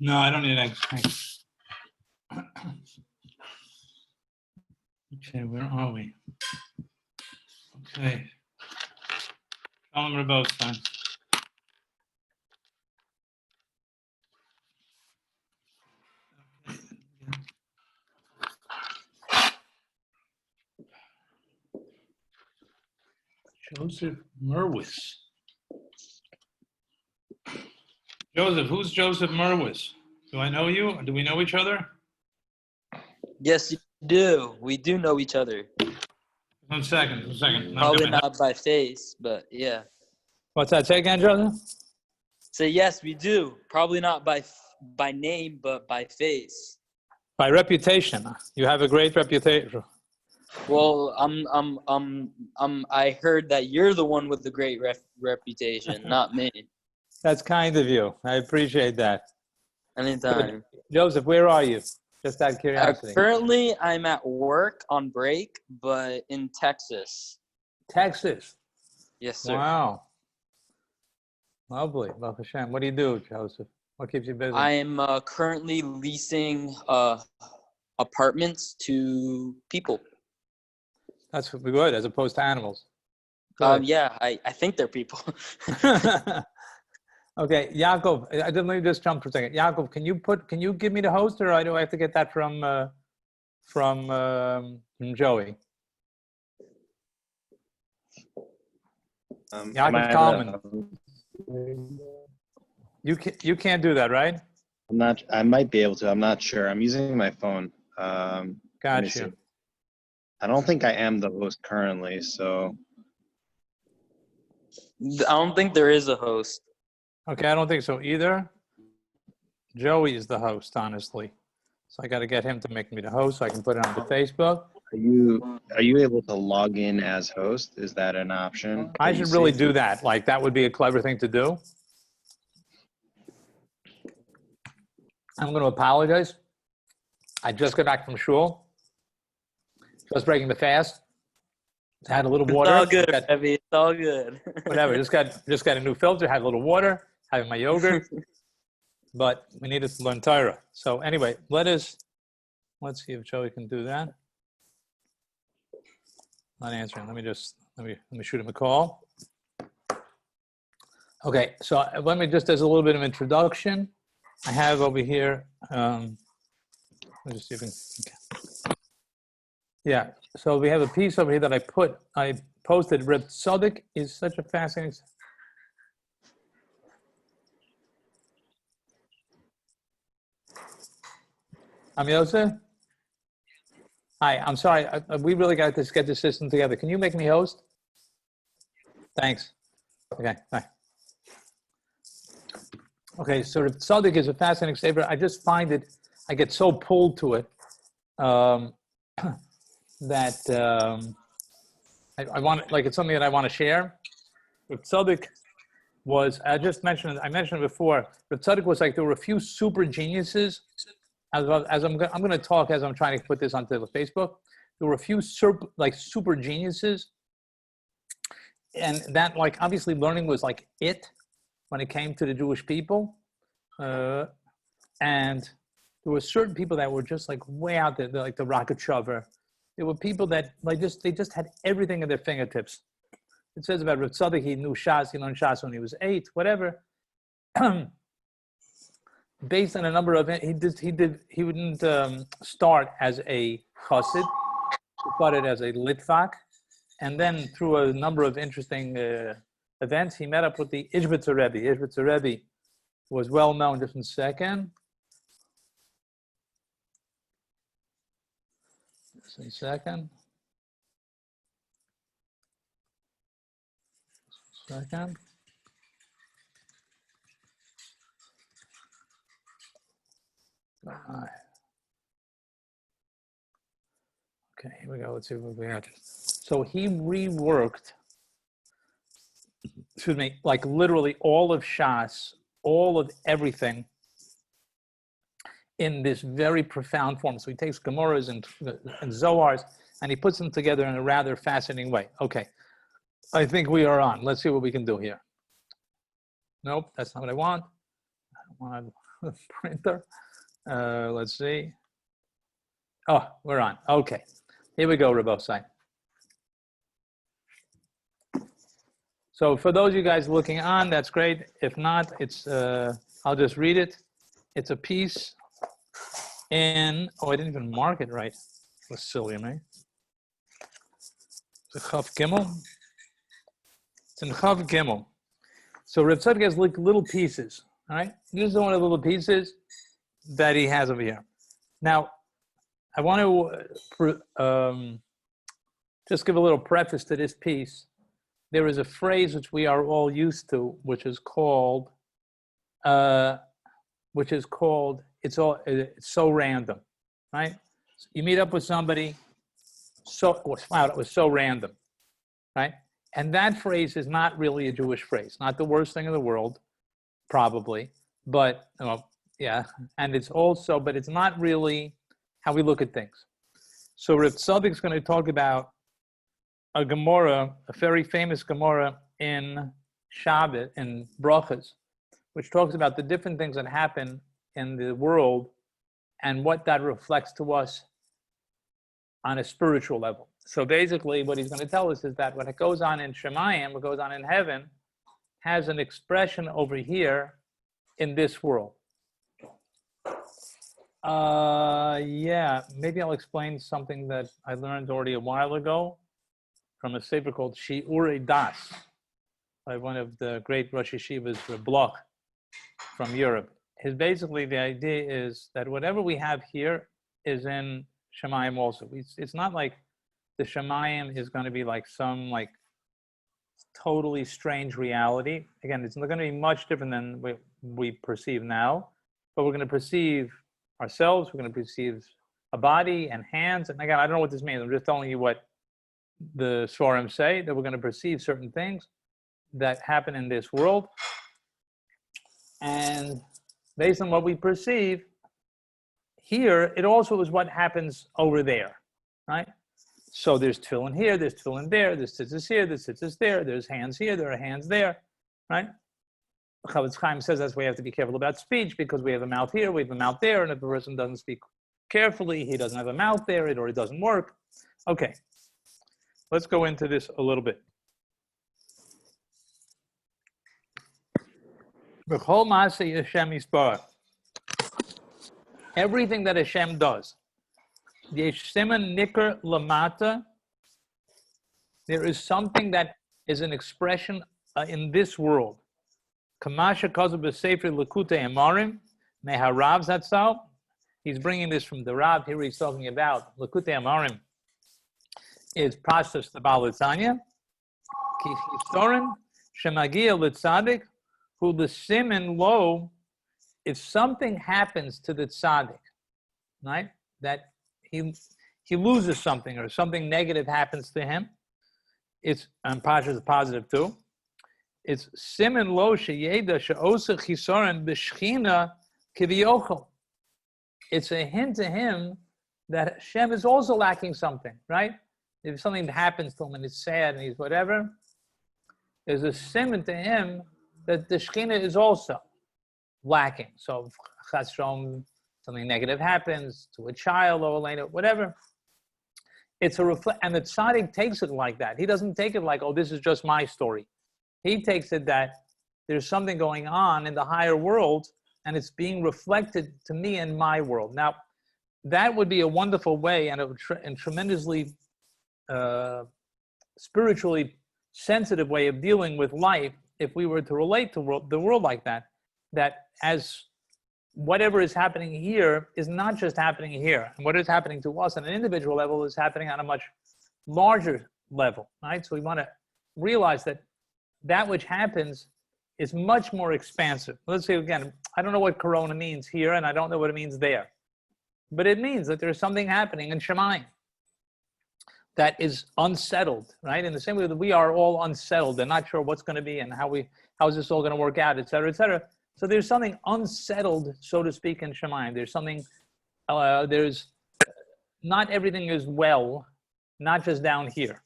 No, I don't need eggs. Thanks. Okay, where are we? Okay. Charlop Rav time. Joseph Merwis. Joseph, who's Joseph Merwis? Do I know you? Do we know each other? Yes, you do. We do know each other. One second. Probably not by face, but yeah. What's that? Say again, Joseph? So yes, we do. Probably not by name, but by face. By reputation. You have a great reputation. Well, I heard that you're the one with the great reputation, not me. That's kind of you. I appreciate that. Anytime. Joseph, where are you? Just out of curiosity. Currently, I'm at work on break, but in Texas. Texas? Yes, sir. Wow. Lovely. Baruch Hashem. What do you do, Joseph? What keeps you busy? I am currently leasing apartments to people. That's good, as opposed to animals. Yeah, I think they're people. Okay, Yaakov, let me just jump for a second. Yaakov, can you give me the host, or do I have to get that from Joey? Yaakov Kalman. You can't do that, right? I'm not. I might be able to. I'm not sure. I'm using my phone. Gotcha. I don't think I am the host currently, so. I don't think there is a host. Okay, I don't think so either. Joey is the host, honestly. So I got to get him to make me the host so I can put it on the Facebook. Are you able to log in as host? Is that an option? I should really do that. Like, that would be a clever thing to do. I'm going to apologize. I just got back from shul. Just breaking the fast. Had a little water. It's all good, Rabbi. It's all good. Whatever. Just got a new filter. Had a little water. Having my yogurt. But we needed to learn Torah. So anyway, let's see if Joey can do that. Not answering. Let me shoot him a call. Okay. So let me just, as a little bit of introduction, I have over here. Let me just see if okay. Yeah. So we have a piece over here that I posted. Rav Tzadok is such a fascinating. Yosef? Hi, I'm sorry. We really got to get the system together. Can you make me host? Thanks. Okay, bye. Okay, so Rav Tzadok is a fascinating statement. I just find it, I get so pulled to it that I want, like, it's something that I want to share. Rav Tzadok was, I mentioned it before, Rav Tzadok was like, there were a few super geniuses. As I'm going to talk as I'm trying to put this onto the Facebook. There were a few super geniuses, and that, like, obviously learning was like it when it came to the Jewish people, and there were certain people that were just like way out there, like the rocket shover. There were people that they just had everything at their fingertips. It says about Rav Tzadok, he knew Shas, he learned Shas when he was 8, whatever. Based on a number of, he wouldn't start as a chassid, he started as a litvak, and then through a number of interesting events, he met up with the Ishbitzer Rebbe. Ishbitzer Rebbe was well known. Just in a second. Second. Okay, here we go. Let's see what we have. So he reworked, like literally all of Shas, all of everything in this very profound form. So he takes Gemaras and Zohars and he puts them together in a rather fascinating way. Okay, I think we are on. Let's see what we can do here. Nope, that's not what I want. I don't want a printer. Let's see. Oh, we're on. Okay. Here we go, Rabosai. So for those of you guys looking on, that's great. If not, it's I'll just read it. It's a piece in, oh, I didn't even mark it right. That's silly of me. It's a Chav Gimel. It's in Chav Gimel. So Rav Tzadok has like little pieces, all right? These are one of the little pieces that he has over here. Now, I want to just give a little preface to this piece. There is a phrase which we are all used to, which is called, it's so random, right? You meet up with somebody, wow, it was so random, right? And that phrase is not really a Jewish phrase, not the worst thing in the world, probably, but, well, yeah, and it's also, but it's not really how we look at things. So Rav Tzadok is going to talk about a Gemara, a very famous Gemara in Shabbat, in Brachas, which talks about the different things that happen in the world and what that reflects to us on a spiritual level. So basically what he's going to tell us is that what goes on in Shemayim, what goes on in heaven, has an expression over here in this world. Yeah, maybe I'll explain something that I learned already a while ago from a sefer called Shi'urei Das by one of the great Rosh Yeshivas, Reb Bloch, from Europe. Basically, the idea is that whatever we have here is in Shemayim also. It's not like the Shemayim is going to be like some like totally strange reality. Again, it's not going to be much different than we perceive now, but we're going to perceive ourselves, we're going to perceive a body and hands. And again, I don't know what this means. I'm just telling you what the Svarim say, that we're going to perceive certain things that happen in this world. And based on what we perceive here, it also is what happens over there, right? So there's tefillin here, there's tefillin there, there's tzitzis here, there's tzitzis there, there's hands here, there are hands there, right? Chavetz Chaim says that's why we have to be careful about speech, because we have a mouth here, we have a mouth there, and if a person doesn't speak carefully, he doesn't have a mouth there, or it doesn't work. Okay, let's go into this a little bit. Everything that Hashem does, there is something that is an expression in this world. Kamasha Kazu Sefer Lekutei Amarim, Meharav Zatzal. He's bringing this from the Rav. Here he's talking about Lekutei Amarim is processed the Balitzanya. Kichistorin Shemagia Litzadik, who the Siman Lo, if something happens to the tzaddik, right, that he loses something or something negative happens to him, it's, and Pasha is positive too, it's Siman Lo Sheyeda She'osa Chisoren B'Shchina Kiviyochel. It's a hint to him that Hashem is also lacking something, right? If something happens to him and it's sad and he's whatever, there's a siman to him that the Shechina is also lacking. So if something negative happens to a child or whatever, it's a reflect, and the tzaddik takes it like that. He doesn't take it like, oh, this is just my story. He takes it that there's something going on in the higher world and it's being reflected to me in my world. Now, that would be a wonderful way and a tremendously spiritually sensitive way of dealing with life if we were to relate to the world like that, that as whatever is happening here is not just happening here, and what is happening to us on an individual level is happening on a much larger level, right? So we want to realize that that which happens is much more expansive. Let's say again, I don't know what corona means here, and I don't know what it means there, but it means that there's something happening in Shemayim that is unsettled, right? In the same way that we are all unsettled and not sure what's going to be and how is this all going to work out, et cetera, et cetera. So there's something unsettled, so to speak, in Shemayim. There's something, there's, not everything is well, not just down here.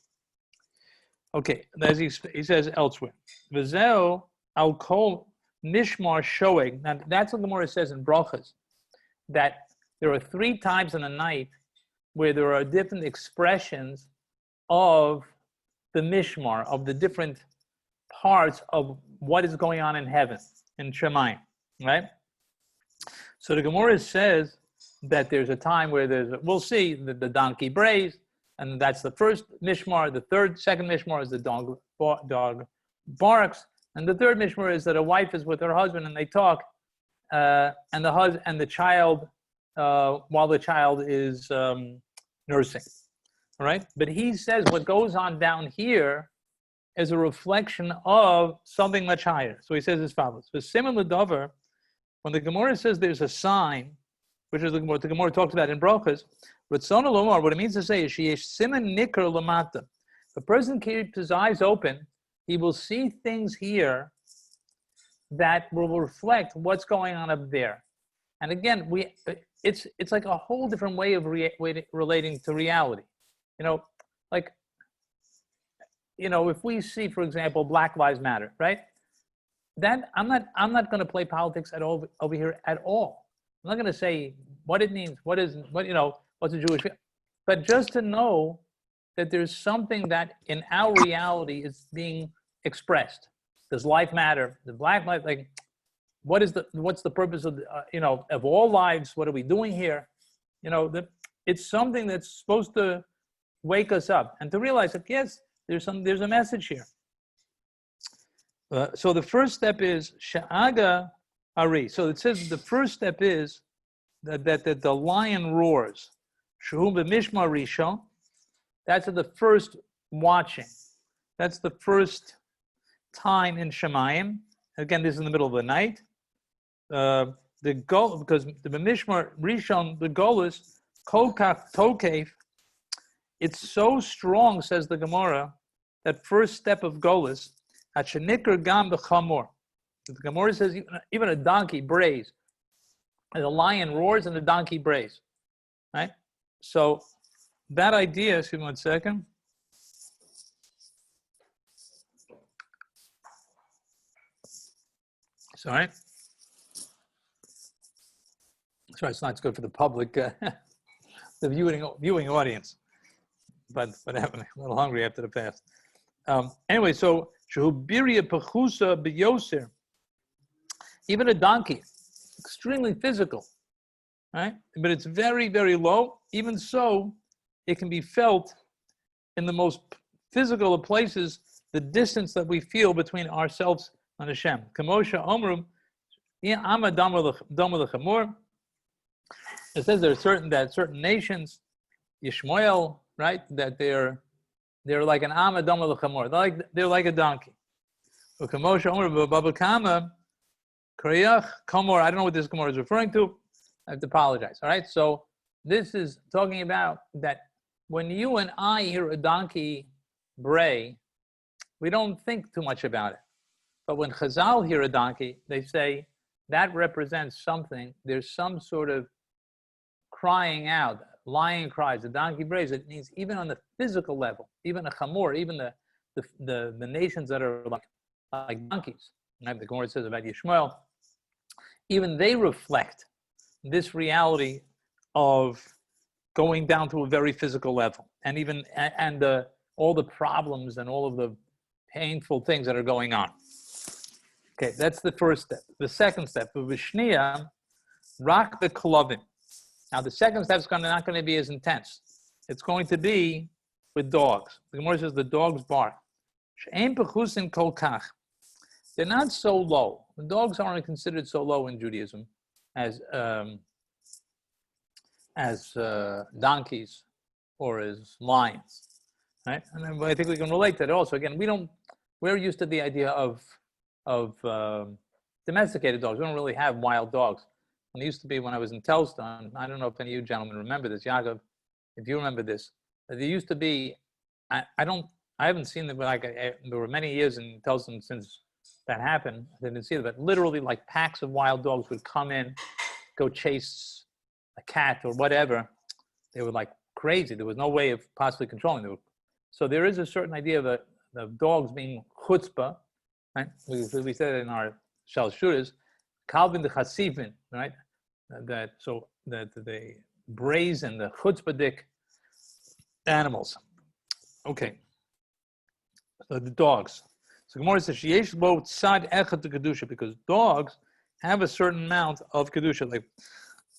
Okay, as he says elsewhere, V'zeo al kol Mishmar Shoeg. Now, that's what the Gemara says in Brachas, that there are 3 times in the night where there are different expressions of the Mishmar, of the different parts of what is going on in heaven, in Shemayim, right? So the Gemara says that there's a time where we'll see the donkey brays, and that's the first Mishmar. The second Mishmar is the dog barks, and the third Mishmar is that a wife is with her husband and they talk, and the child, while the child is nursing, all right? But he says what goes on down here is a reflection of something much higher. So he says as follows: for similar dover, when the Gemara says there's a sign, which is the Gemara talks about in Brachas, what it means to say is sheyesh siman nikar lamata. If a person keeps his eyes open, he will see things here that will reflect what's going on up there. And again, it's like a whole different way of relating to reality. If we see, for example, Black Lives Matter, right? That I'm not going to play politics at all over here at all. I'm not going to say what it means, what's a Jewish, but just to know that there's something that in our reality is being expressed. Does life matter? The Black life, what's the purpose of of all lives? What are we doing here? It's something that's supposed to wake us up and to realize that yes, there's a message here. So the first step is sha'aga ari. So it says the first step is that the lion roars. Shuhu b'mishmar rishon. That's the first watching. That's the first time in Shemayim. Again, this is in the middle of the night. The goal, because the b'mishmar rishon, the goal is kokach tokef. It's so strong, says the Gemara, that first step of Golus, Hachenikr gam b'chamor. The Gemara says even a donkey brays, and a lion roars and the donkey brays, right? So that idea, excuse me 1 second. Sorry. Sorry, it's not good for the public, the viewing audience. But I'm a little hungry after the fast. Anyway, so shehubiria pechusa biyoser, even a donkey, extremely physical, right? But it's very, very low. Even so, it can be felt in the most physical of places, the distance that we feel between ourselves and Hashem. Kamosha omrum, ama damar lechamor. It says there are certain nations, Yishmael, right? That they're like an ama damar lechamor. They're like a donkey. Kamosha omrum babakama kriyach kamor. I don't know what this Gemara is referring to. I have to apologize. All right. So this is talking about that when you and I hear a donkey bray, we don't think too much about it. But when Chazal hear a donkey, they say that represents something. There's some sort of crying out, lion cries, the donkey brays. It means even on the physical level, even a chamor, even the nations that are like donkeys. Right? The Gemara says about Yishmael, even they reflect this reality of going down to a very physical level, and even all the problems and all of the painful things that are going on. Okay, that's the first step. The second step, Vishniya, rak b'klovim. Now the second step is not going to be as intense. It's going to be with dogs. The Gemara says the dogs bark. She'ein pechusin kol kach. They're not so low. The dogs aren't considered so low in Judaism as donkeys or as lions, right? And I think we can relate to that also. Again, we're used to the idea of domesticated dogs. We don't really have wild dogs. And it used to be when I was in Telston, I don't know if any of you gentlemen remember this, Yaakov, if you remember this, there used to be, I haven't seen them, but there were many years in Telston since that happened. I didn't see it, but literally like packs of wild dogs would come in, go chase a cat or whatever. They were like crazy. There was no way of possibly controlling them. So there is a certain idea of dogs being chutzpah, right? We said it in our shal shuras, kalvin the chasifin, right? That they brazen the chutzpahdik animals. Okay, so the dogs. So Gemara says sheyesh bo tzad echad to kedusha, because dogs have a certain amount of kedusha. Like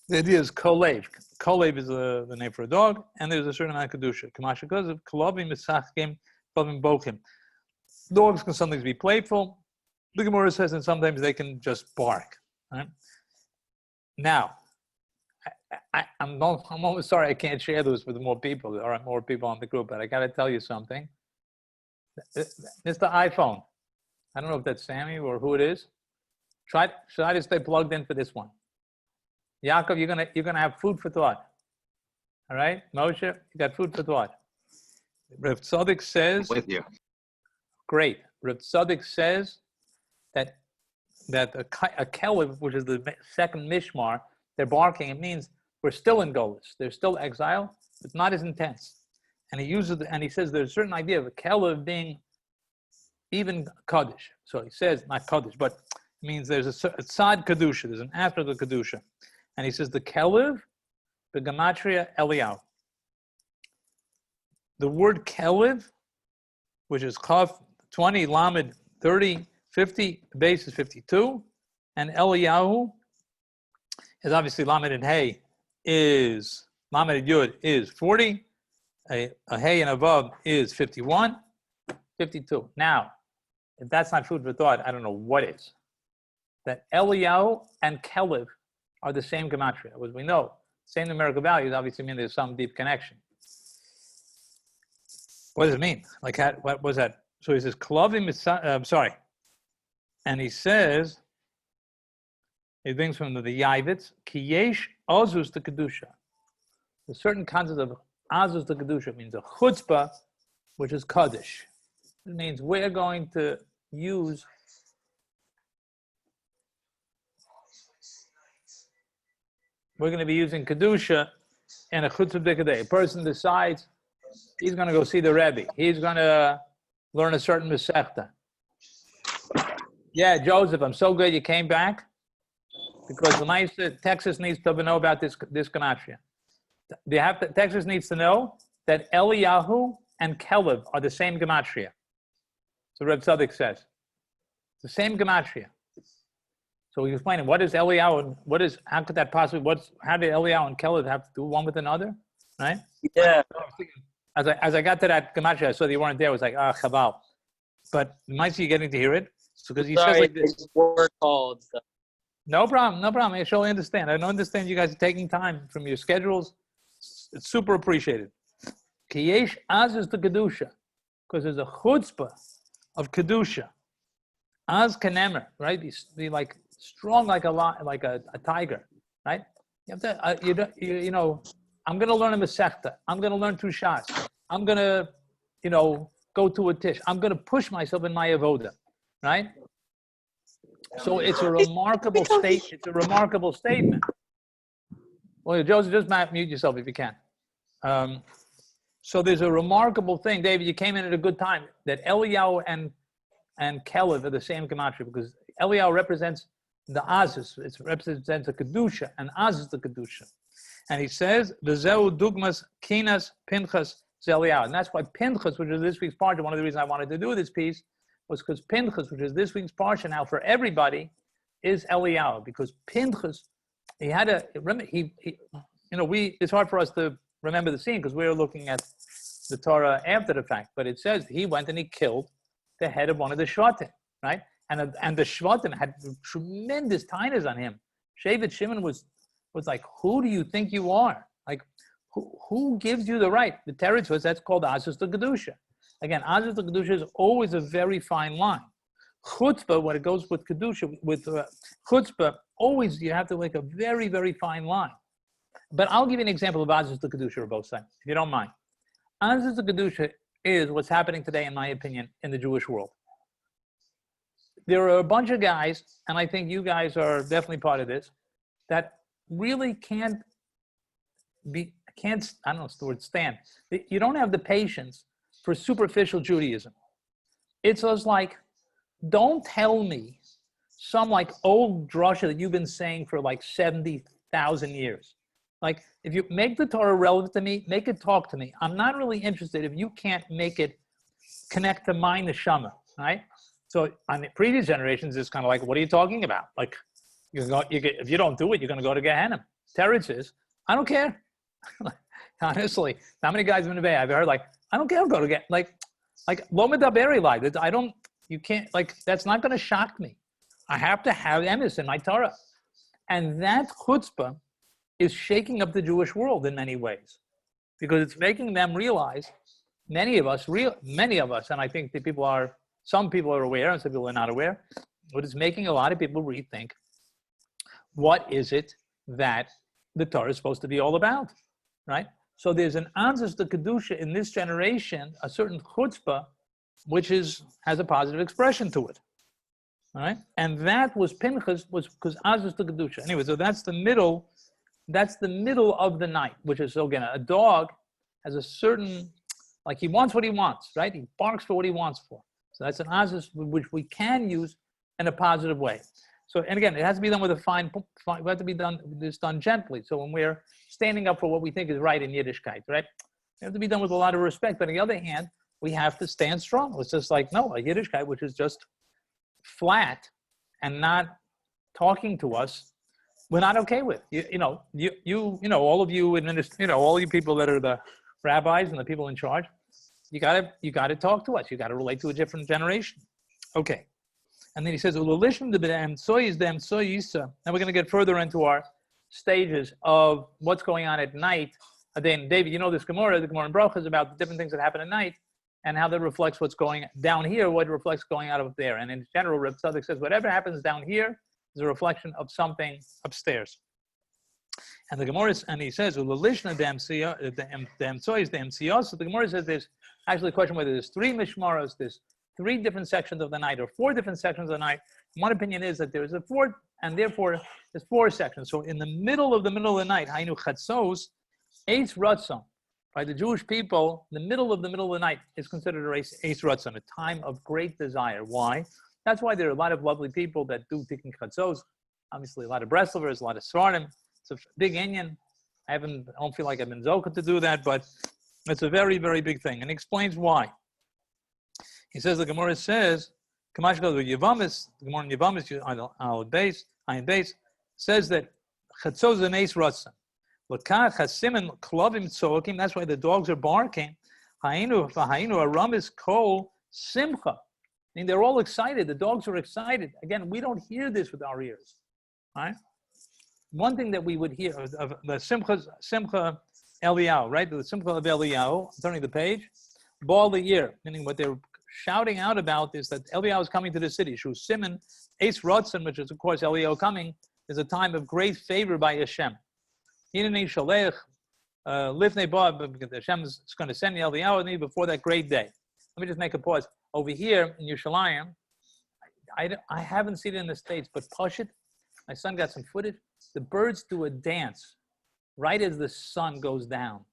the idea is kolev. Kolev is the name for a dog, and there's a certain amount of kedusha. Kamasha because of kolavim misachkim klavim bochim. Dogs can sometimes be playful. The Gemara says, and sometimes they can just bark. Right? Now, I'm almost sorry I can't share this with more people. There are more people on the group, but I got to tell you something. It's the iPhone. I don't know if that's Sammy or who it is. Try to stay plugged in for this one. Yaakov, you're gonna have food for thought. All right, Moshe, you got food for thought. Rav Tzadok says. I'm with you. Great. Rav Tzadok says that a kelev, which is the second mishmar, they're barking. It means we're still in Golus. There's still exile, but not as intense. And he says there's a certain idea of a kelev being even kaddish. So he says not kaddish, but it means there's a tzad kedusha. There's an aspect of kedusha, and he says the kelev, the gematria Eliyahu. The word kelev, which is chaf 20, lamed 30, 50, the base is 52, and Eliyahu is obviously lamed and hey is lamed and yud is 40. A hey and above is 51, 52. Now, if that's not food for thought, I don't know what is. That Eliyahu and Kelev are the same gematria. As we know, same numerical values obviously mean there's some deep connection. What does it mean? Like, what was that? So he says, Klavim is, and he says, he brings from the Yavitz, Kiyesh Ozus to Kedusha. There's certain concepts of Azus to Kedusha means a chutzpah, which is Kaddish. It means we're going to use be using Kedusha in a chutzpah day. A person decides he's going to go see the Rebbe. He's going to learn a certain Masechta. Yeah, Joseph, I'm so glad you came back, because Texas needs to know about this gematria. Texas needs to know that Eliyahu and Kelev are the same gematria. So Rav Tzadok says. It's the same gematria. So he's explaining what is Eliyahu and how could that possibly, how did Eliyahu and Kelev have to do one with another? Right? Yeah. As I got to that gematria, I saw that you weren't there. I was like, chabal. But nice you getting to hear it. So because he says like this. Work called. No problem. I surely understand. I don't understand you guys are taking time from your schedules. It's super appreciated. Kiyesh Az is the Kedusha, because there's a chutzpah of Kedusha. Az kanemer, right? Be like strong like a tiger, right? You have to, you know, I'm going to learn a Masechta. I'm going to learn 2 shots. I'm going to, go to a tish. I'm going to push myself in my avoda, right? So it's a remarkable state. It's a remarkable statement. Well, Joseph, just mute yourself if you can. So there's a remarkable thing, David. You came in at a good time. That Eliyahu and Kelev are the same gematria, because Eliyahu represents the Azus. It represents the Kedusha, and Azus the Kedusha. And he says, "V'zeu dugmas kinas Pinchas Eliyahu," and that's why Pinchas, which is this week's parsha. One of the reasons I wanted to do this piece was because Pinchas, which is this week's parsha now for everybody, is Eliyahu, because Pinchas, he had a remember he it's hard for us to remember the scene because we're looking at the Torah after the fact, but it says he went and he killed the head of one of the Shvatim, right? And the Shvatim had tremendous tainas on him. Shevet Shimon was like, who do you think you are? Like, who gives you the right? The territories, that's called Azus the Kedusha. Again, Azus the Kedusha is always a very fine line. Chutzpah, when it goes with Kedusha, with Chutzpah, always you have to make a very, very fine line. But I'll give you an example of Azus the Kedusha on both sides, if you don't mind. Azus the Kedusha is what's happening today, in my opinion, in the Jewish world. There are a bunch of guys, and I think you guys are definitely part of this, that really can't, I don't know the word stand. You don't have the patience for superficial Judaism. It's just like, don't tell me some like old drasha that you've been saying for like 70,000 years. Like, if you make the Torah relevant to me, make it talk to me. I'm not really interested if you can't make it connect to my neshama, right? So on the previous generations, it's kind of like, what are you talking about? Like, if you don't do it, you're going to go to Gehenna. Teretz is, I don't care. Honestly, how many guys have been in the Bay? I've heard like, I don't care, I'll go to Gehenna. Like lo medaberi like, you can't, like, that's not going to shock me. I have to have emes in my Torah. And that chutzpah is shaking up the Jewish world in many ways, because it's making them realize, many of us, and I think that some people are aware and some people are not aware, but it's making a lot of people rethink, what is it that the Torah is supposed to be all about, right? So there's an answer to Kedusha in this generation, a certain chutzpah, which has a positive expression to it, all right? And that was Pinchas, was because Azuz to Kedusha. Anyway, so that's the middle of the night, which is, so again, a dog has a certain, like, he wants what he wants, right? He barks for what he wants for. So that's an Azuz which we can use in a positive way. So, and again, it has to be done with we have to be done gently. So when we're standing up for what we think is right in Yiddishkeit, right? It has to be done with a lot of respect. But on the other hand, we have to stand strong. It's just like, no, a Yiddishkeit, which is just flat and not talking to us, we're not okay with. You know, all of you all you people that are the rabbis and the people in charge, you gotta talk to us. You gotta relate to a different generation. Okay. And then he says, now we're going to get further into our stages of what's going on at night. Then, David, you know this Gemara, the Gemara in Baruch is about the different things that happen at night and how that reflects what's going down here, what reflects going out up there. And in general, Rav Tzadok says, whatever happens down here is a reflection of something upstairs. And the Gemara and he says, so the Gemara says there's actually a question whether there's 3 mishmaros, there's 3 different sections of the night, or 4 different sections of the night. One opinion is that there's a 4th, and therefore there's 4 sections. So in the middle of the night, Hainu Chatzos, Eis Ratzon, by the Jewish people, the middle of the night is considered Eis Ratzon, a time of great desire. Why? That's why there are a lot of lovely people that do Tikkun Chatzos. Obviously, a lot of Breslovers, a lot of Svardim. It's a big inyan. I don't feel like I've been Zoka to do that, but it's a very, very big thing. And he explains why. He says, the Gemara says, Kamash goes with Yevamis, the Gemara in Yevamis, on base, says that Chatzos and Eis Ratzon. L'kach hasimin klavim tzokim, that's why the dogs are barking. Hainu aramis kol simcha. I mean, they're all excited. The dogs are excited. Again, we don't hear this with our ears. Right? One thing that we would hear of the simcha Eliyahu, right? The simcha of Eliyahu, turning the page, ball the year, meaning what they're shouting out about is that Eliyahu is coming to the city. Shu Simon, Eis Ratzon, which is of course Eliyahu coming, is a time of great favor by Hashem. Hineni Shalech, Lifnei Ba, Hashem is going to send Eliyahu before that great day. Let me just make a pause. Over here in Yerushalayim, I haven't seen it in the States, but Pashit, my son got some footage. The birds do a dance right as the sun goes down.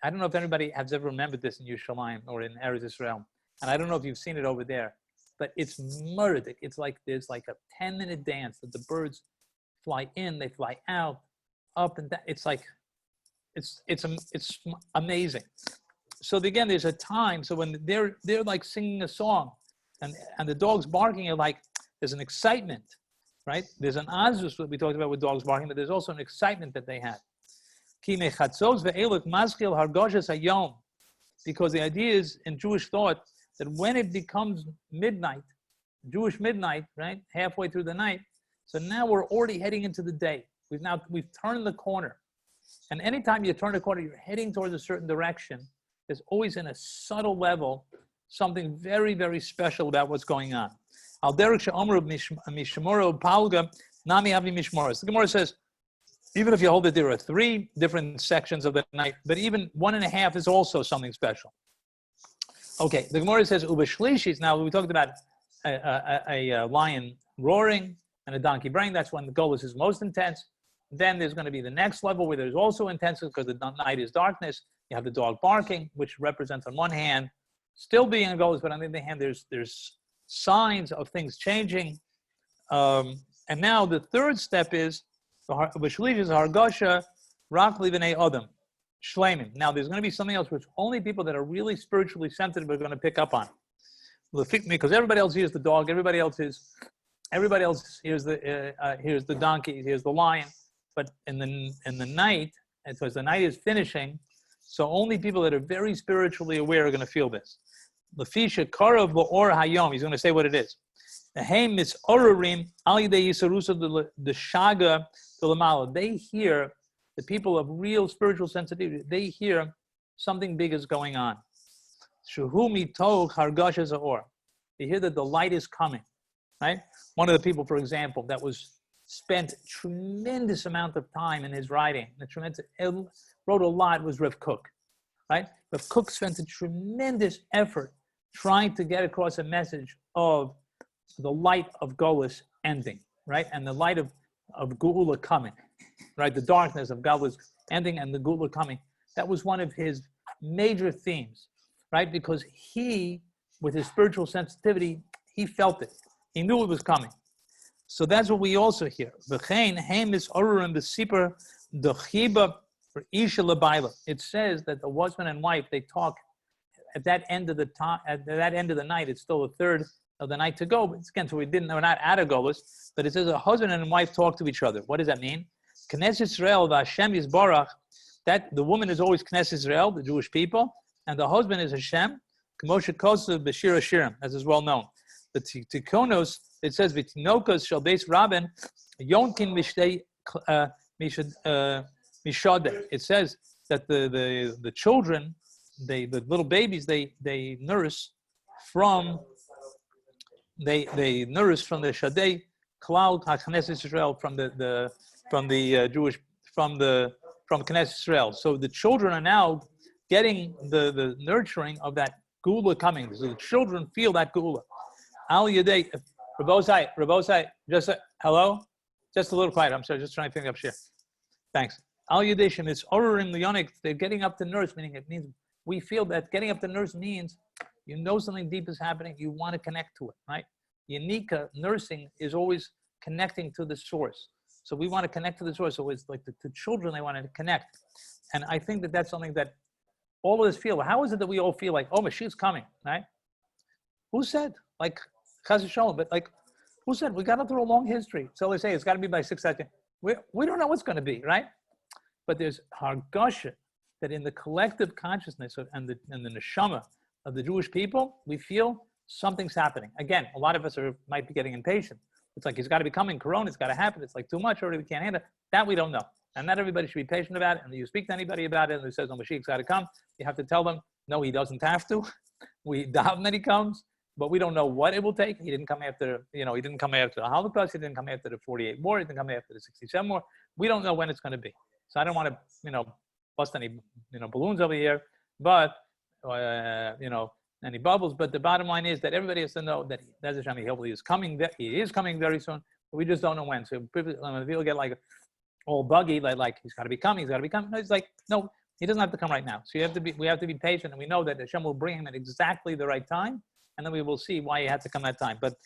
I don't know if anybody has ever remembered this in Yerushalayim or in Eretz Israel. And I don't know if you've seen it over there, but it's murdic. It's like there's like a 10-minute dance that the birds fly in, they fly out, up and down. It's like, it's amazing. So again, there's a time. So when they're like singing a song, and the dogs barking are like, there's an excitement, right? There's an azus that we talked about with dogs barking, but there's also an excitement that they have. Because the idea is in Jewish thought that when it becomes midnight, Jewish midnight, right, halfway through the night, so now we're already heading into the day. We've turned the corner. And anytime you turn the corner, you're heading towards a certain direction. There's always in a subtle level something very, very special about what's going on. Al derek she'omru mishmoro palga nami avi mishmoros. The Gemara says, even if you hold that there are 3 different sections of the night, but even 1.5 is also something special. Okay, the Gemara says ubeshlishis. Now we talked about a lion roaring and a donkey braying. That's when the golus is most intense. Then there's going to be the next level where there's also intensity because the night is darkness. You have the dog barking, which represents on one hand still being a golus, but on the other hand there's signs of things changing. And now the third step is the V'shlish is Hargasha Rak Livnei Adam Shleimim. Now there's going to be something else which only people that are really spiritually sensitive are going to pick up on, because everybody else hears the dog, everybody else hears the donkey, hears the lion, but in the night, and so as the night is finishing, so only people that are very spiritually aware are going to feel this. Lefisha Karav Ba'or Hayom. He's going to say what it is. The Haim is Orarim Al Yidei Yisarusa the Shaga to Lamala. They hear, the people of real spiritual sensitivity, they hear something big is going on. Shuhumi Tog Hargasha Za'or. They hear that the light is coming. Right? One of the people, for example, that was spent tremendous amount of time in his writing, wrote a lot, was Rav Kook. Right? Rav Kook spent a tremendous effort trying to get across a message of the light of Golus ending, right? And the light of Geula coming, right? The darkness of Golus ending and the Geula coming. That was one of his major themes, right? Because he, with his spiritual sensitivity, he felt it. He knew it was coming. So that's what we also hear. It says that the husband and wife, they talk at that end of the time, at that end of the night. It's still a third of the night to go. But again, so we're not at a Golus, but it says a husband and wife talk to each other. What does that mean? Knesset Israel, Hashem Yisbarach, that the woman is always Knesset Israel, the Jewish people, and the husband is Hashem. K'moshe Kosev B'Shir Hashirim, as is well known. The Tikkonos, it says V'Tinokos Shel Beis Rabin Yonkin Mishdei Mishadeh. It says that the children, the little babies, they nurse from the Shadei Klal HaKnesset Israel, from Knesset Israel. So the children are now getting the nurturing of that Geula coming. So the children feel that Geula. Al Yadei, Rabosai, just hello? Just a little quiet. I'm sorry, just trying to think up shit. Thanks. Al Yadeshim is Orurim Leonik. They're getting up to nurse, meaning it means we feel that getting up to nurse means you know something deep is happening, you want to connect to it, right? Yanika, nursing is always connecting to the source. So we want to connect to the source. So it's like the children, they want to connect. And I think that that's something that all of us feel. How is it that we all feel like, oh, Mashiach's coming, right? Who said? Like, Chas v'sholom, but like, who said? We got through a long history. So they say it's got to be by 6 seconds. We don't know what's going to be, right? But there's hargasha that in the collective consciousness and the neshama of the Jewish people, we feel something's happening. Again, a lot of us might be getting impatient. It's like, it's got to be coming. Corona, it's got to happen. It's like too much already. We can't handle it. That we don't know. And not everybody should be patient about it. And you speak to anybody about it and who says, no, Mashiach's got to come, you have to tell them, no, he doesn't have to. We daven that he comes, but we don't know what it will take. He didn't come after, he didn't come after the Holocaust. He didn't come after the 48 war. He didn't come after the 67 war. We don't know when it's going to be. So I don't want to, bust any, balloons over here, but, any bubbles. But the bottom line is that everybody has to know that he is coming. He is coming very soon. But we just don't know when. So people get like all buggy, like he's got to be coming. He's got to be coming. No, it's like, no, he doesn't have to come right now. So we have to be patient, and we know that Hashem will bring him at exactly the right time, and then we will see why he had to come that time. But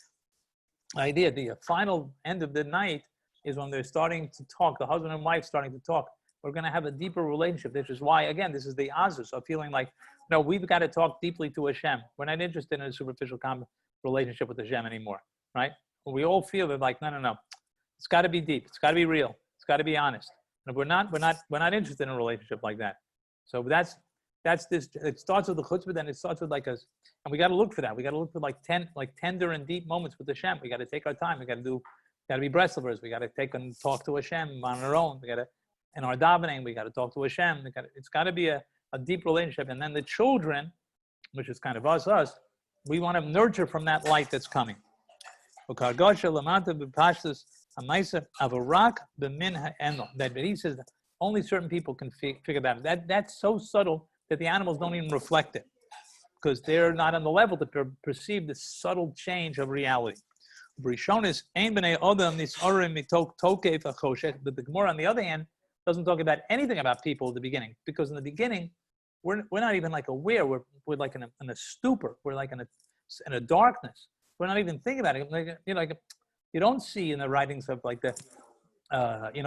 the final end of the night is when they're starting to talk. The husband and wife starting to talk. We're going to have a deeper relationship. This is why, again, this is the azus of feeling like, no, we've got to talk deeply to Hashem. We're not interested in a superficial relationship with Hashem anymore, right? We all feel that, like, no. It's got to be deep. It's got to be real. It's got to be honest. And if we're not interested in a relationship like that. So that's this. It starts with the chutzpah, then it starts with and we got to look for that. We got to look for tender and deep moments with Hashem. We got to take our time. We got to be breastlivers. We got to take and talk to Hashem on our own. We got to, in our davening, we got to talk to Hashem. It's got to be a deep relationship. And then the children, which is kind of us, we want to nurture from that light that's coming. That he says that only certain people can figure that. That's so subtle that the animals don't even reflect it, because they're not on the level to perceive the subtle change of reality. But the Gemara, on the other hand, doesn't talk about anything about people at the beginning, because in the beginning, we're not even like aware. We're like in a stupor. We're like in a darkness. We're not even thinking about it. You don't see in the writings of like the, in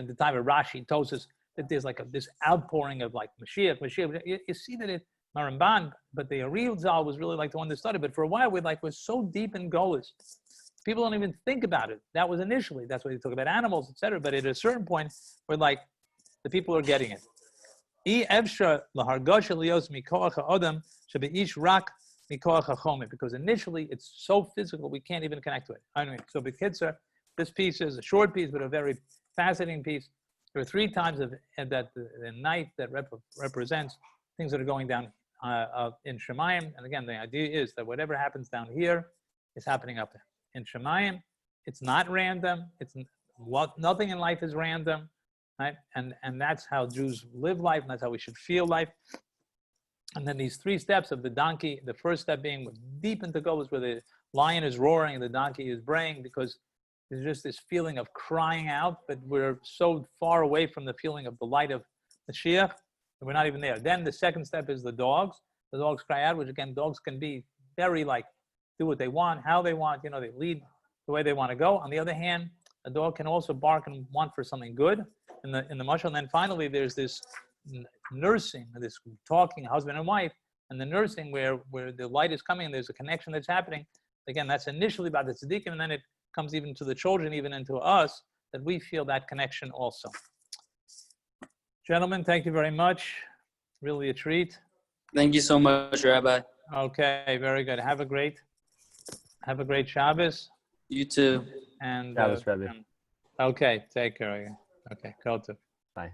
the time of Rashi, Tosas, that there's like this outpouring of like Mashiach. You see that it Maramban, but the real Zal was really like the one that started. But for a while, we're so deep in Golas. People don't even think about it. That was initially. That's why they talk about animals, etc. But at a certain point, we're like, the people are getting it. Because initially it's so physical, we can't even connect to it. Anyway, so B'Kitzur, this piece is a short piece, but a very fascinating piece. There are 3 times that the night that represents things that are going down in Shemayim. And again, the idea is that whatever happens down here is happening up there. In Shemayim, it's not random. Nothing in life is random, right? And that's how Jews live life, and that's how we should feel life. And then these 3 steps of the donkey, the first step being deep into Golos, where the lion is roaring and the donkey is braying, because there's just this feeling of crying out, but we're so far away from the feeling of the light of Mashiach, and we're not even there. Then the second step is the dogs. The dogs cry out, which again, dogs can be very do what they want, how they want, they lead the way they want to go. On the other hand, a dog can also bark and want for something good in the mashal. And then finally, there's this nursing, this talking husband and wife, and the nursing where the light is coming and there's a connection that's happening. Again, that's initially about the tzaddikim, and then it comes even to the children, even into us, that we feel that connection also. Gentlemen, thank you very much. Really a treat. Thank you so much, Rabbi. Okay, very good. Have a great Shabbos. You too. And Shabbos, Rabbi. Okay, take care. Okay, go to. Bye.